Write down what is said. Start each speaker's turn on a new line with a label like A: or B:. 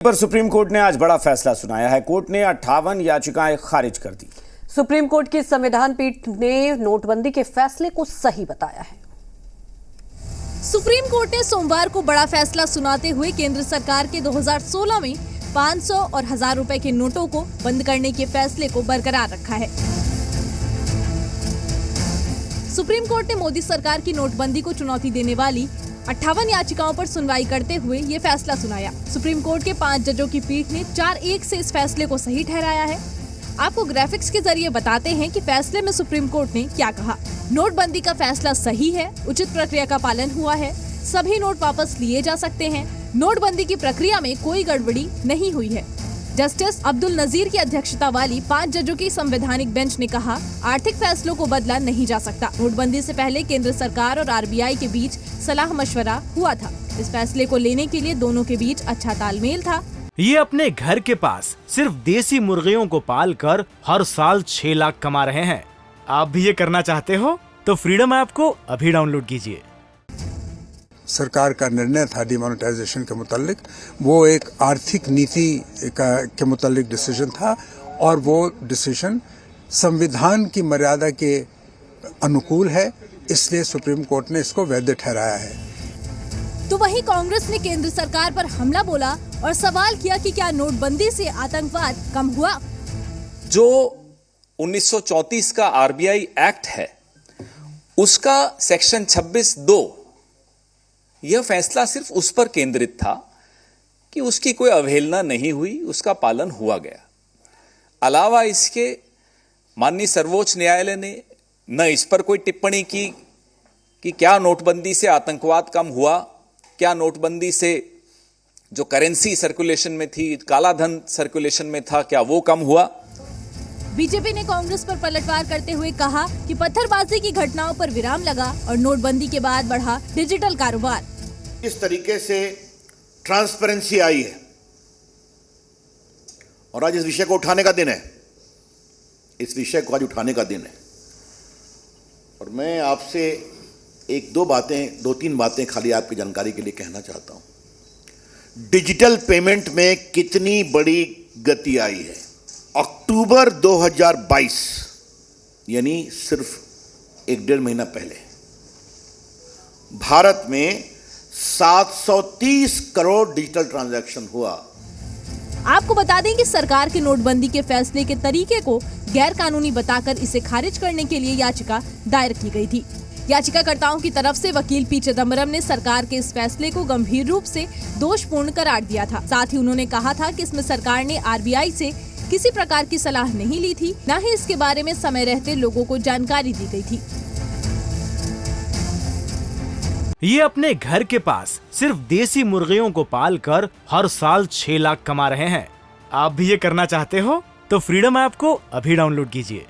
A: पर supreme court ने आज बड़ा फैसला सुनाया है। कोर्ट ने 58 याचिकाएं खारिज कर दी।
B: सुप्रीम कोर्ट की संविधान पीठ ने नोटबंदी के फैसले को सही बताया है।
C: सुप्रीम कोर्ट ने सोमवार को बड़ा फैसला सुनाते हुए केंद्र सरकार के 2016 में 500 और 1000 रुपए के नोटों को बंद करने के फैसले को बरकरार रखा है। सुप्रीम कोर्ट ने मोदी सरकार की नोटबंदी को चुनौती देने वाली 58 याचिकाओं पर सुनवाई करते हुए ये फैसला सुनाया। सुप्रीम कोर्ट के 5 जजों की पीठ ने 4-1 से इस फैसले को सही ठहराया है। आपको ग्राफिक्स के जरिए बताते हैं कि फैसले में सुप्रीम कोर्ट ने क्या कहा। नोटबंदी का फैसला सही है, उचित प्रक्रिया का पालन हुआ है, सभी नोट वापस लिए जा सकते हैं, नोटबंदी की प्रक्रिया में कोई गड़बड़ी नहीं हुई है। जस्टिस अब्दुल नजीर की अध्यक्षता वाली 5 जजों की संवैधानिक बेंच ने कहा, आर्थिक फैसलों को बदला नहीं जा सकता। नोटबंदी से पहले केंद्र सरकार और आरबीआई के बीच सलाह मशवरा हुआ था। इस फैसले को लेने के लिए दोनों के बीच अच्छा तालमेल था।
D: ये अपने घर के पास सिर्फ देसी मुर्गियों को पाल कर हर साल 6 लाख कमा रहे हैं। आप भी ये करना चाहते हो तो फ्रीडम ऐप को अभी डाउनलोड कीजिए।
E: सरकार का निर्णय था डिमोनेटाइजेशन के मुतालिक, वो एक आर्थिक नीति के मुतालिक डिसीजन था और वो डिसीजन संविधान की मर्यादा के अनुकूल है, इसलिए सुप्रीम कोर्ट ने इसको वैध ठहराया है।
C: तो वहीं कांग्रेस ने केंद्र सरकार पर हमला बोला और सवाल किया कि क्या नोटबंदी से आतंकवाद कम हुआ।
F: जो 1934 का आरबीआई एक्ट है उसका सेक्शन 26(2) यह फैसला सिर्फ उस पर केंद्रित था कि उसकी कोई अवहेलना नहीं हुई, उसका पालन हुआ गया। अलावा इसके माननीय सर्वोच्च न्यायालय ने न इस पर कोई टिप्पणी की कि क्या नोटबंदी से आतंकवाद कम हुआ, क्या नोटबंदी से जो करेंसी सर्कुलेशन में थी, काला धन सर्कुलेशन में था, क्या वो कम हुआ।
C: बीजेपी ने कांग्रेस पर पलटवार करते हुए कहा कि पत्थरबाजी की घटनाओं पर विराम लगा और नोटबंदी के बाद बढ़ा डिजिटल कारोबार।
G: इस तरीके से ट्रांसपेरेंसी आई है और आज इस विषय को उठाने का दिन है। इस विषय को आज उठाने का दिन है और मैं आपसे 2-3 बातें खाली आपकी जानकारी के लिए कहना चाहता हूं। डिजिटल पेमेंट में कितनी बड़ी गति आई है। अक्टूबर 2022 यानी सिर्फ 1-1.5 महीना पहले भारत में 730 करोड़ डिजिटल ट्रांजैक्शन हुआ।
C: आपको बता दें कि सरकार के नोटबंदी के फैसले के तरीके को गैर कानूनी बताकर इसे खारिज करने के लिए याचिका दायर की गई थी। याचिकाकर्ताओं की तरफ से वकील पी चिदम्बरम ने सरकार के इस फैसले को गंभीर रूप से दोषपूर्ण करार दिया था। साथ ही उन्होंने कहा था कि इसमें सरकार ने आरबीआई से किसी प्रकार की सलाह नहीं ली थी, न ही इसके बारे में समय रहते लोगों को जानकारी दी गई थी।
D: ये अपने घर के पास सिर्फ देसी मुर्गियों को पाल कर हर साल 6 लाख कमा रहे हैं। आप भी ये करना चाहते हो तो फ्रीडम ऐप को अभी डाउनलोड कीजिए।